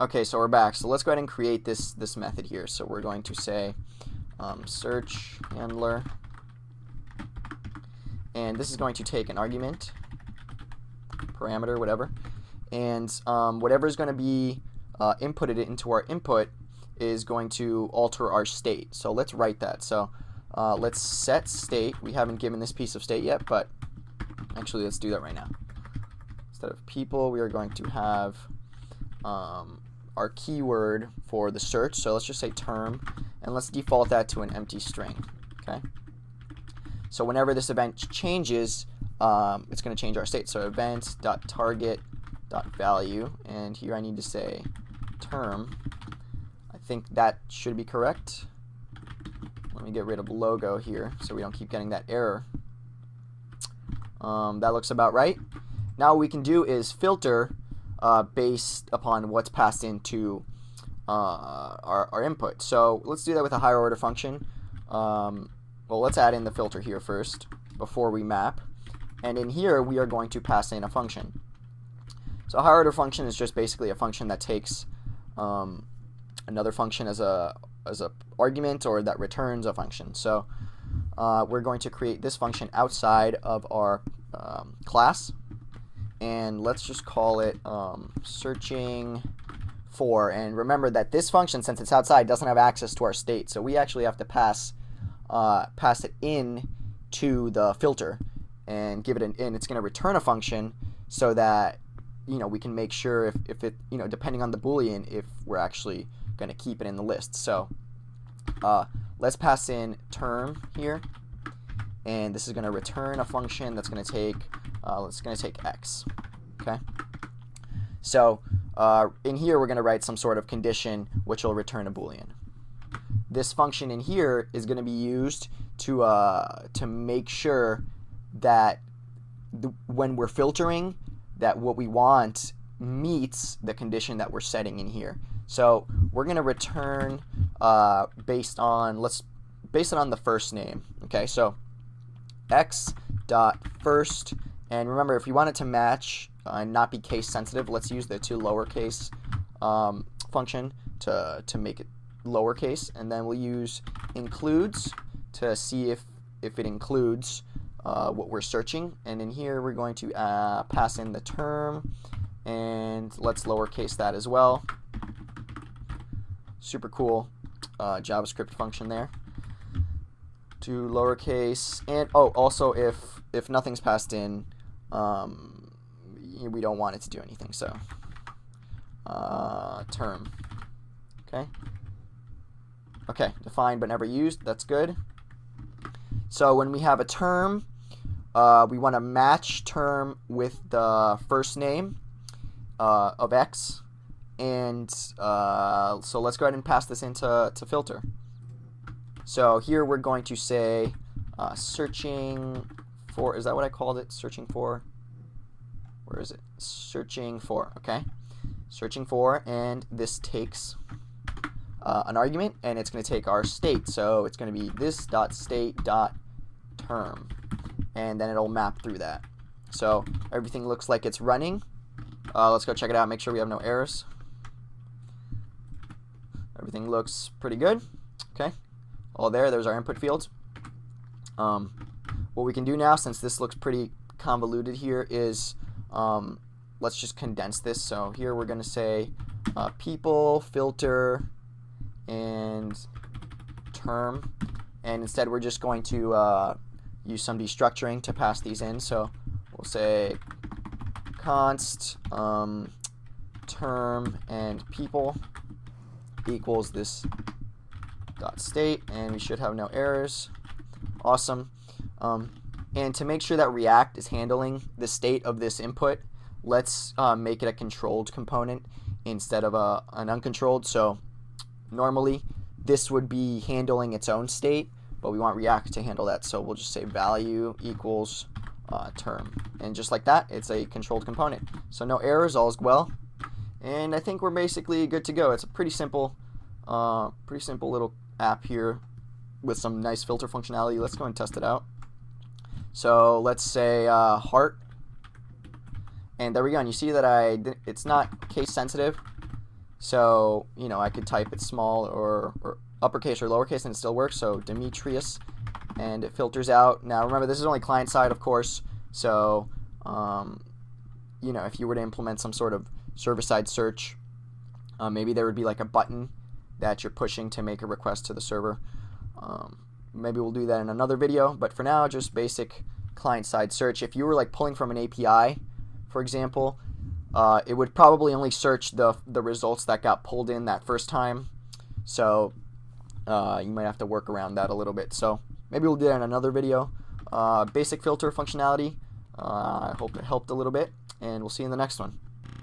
Okay, so we're back. So let's go ahead and create this method here. So we're going to say search handler, and this is going to take an argument, parameter, whatever, and whatever is going to be inputted into our input is going to alter our state. So let's write that. So let's set state. We haven't given this piece of state yet, but actually let's do that right now. Instead of people, we are going to have our keyword for the search. So let's just say term, and let's default that to an empty string. Okay. So whenever this event changes, it's going to change our state. So event.target.value, and here I need to say term. I think that should be correct. Let me get rid of logo here so we don't keep getting that error. That looks about right. Now what we can do is filter based upon what's passed into our input. So let's do that with a higher order function. Well, let's add in the filter here first before we map. And in here, we are going to pass in a function. So a higher order function is just basically a function that takes another function as a argument, or that returns a function. So we're going to create this function outside of our class, and let's just call it searching for. And remember that this function, since it's outside, doesn't have access to our state, so we actually have to pass it in to the filter and give it an in. It's going to return a function so that we can make sure if it depending on the Boolean, if we're actually going to keep it in the list. So let's pass in term here, and this is going to return a function that's going to take x. Okay. So in here we're going to write some sort of condition which will return a Boolean. This function in here is going to be used to make sure that when we're filtering, that what we want meets the condition that we're setting in here. So we're going to return based on the first name. Okay, so x dot first, and remember, if you want it to match and not be case sensitive, let's use the toLowercase function to make it lowercase, and then we'll use includes to see if it includes what we're searching. And in here we're going to pass in the term, and let's lowercase that as well. Super cool JavaScript function there. To lowercase, and also if nothing's passed in, we don't want it to do anything. So term. Okay, defined but never used. That's good. So when we have a term, we want to match term with the first name of x, and so let's go ahead and pass this into filter. So here we're going to say searching for. Is that what I called it? Searching for. Where is it? Searching for. Okay, searching for, and this takes an argument, and it's going to take our state. So it's going to be this dot state dot term, and then it'll map through that. So everything looks like it's running. Let's go check it out. Make sure we have no errors. Everything looks pretty good. Okay, all there's our input fields. What we can do now, since this looks pretty convoluted here, is let's just condense this. So here we're going to say people, filter, and term, and instead we're just going to use some destructuring to pass these in. So we'll say const term and people equals this dot state, and we should have no errors. Awesome. And to make sure that React is handling the state of this input, let's make it a controlled component instead of an uncontrolled. So normally this would be handling its own state, but we want React to handle that. So we'll just say value equals term, and just like that, it's a controlled component. So no errors, all is well, and I think we're basically good to go. It's a pretty simple little app here with some nice filter functionality. Let's go and test it out. So let's say heart, And there we go. And you see that it's not case sensitive. So, you know, I could type it small or uppercase or lowercase and it still works. So Demetrius, and it filters out. Now remember, this is only client side, of course. So, you know, if you were to implement some sort of server-side search, maybe there would be like a button that you're pushing to make a request to the server. Maybe we'll do that in another video, but for now, just basic client-side search. If you were like pulling from an API, for example, it would probably only search the results that got pulled in that first time. So you might have to work around that a little bit. So maybe we'll do that in another video. Basic filter functionality. I hope it helped a little bit, and we'll see you in the next one.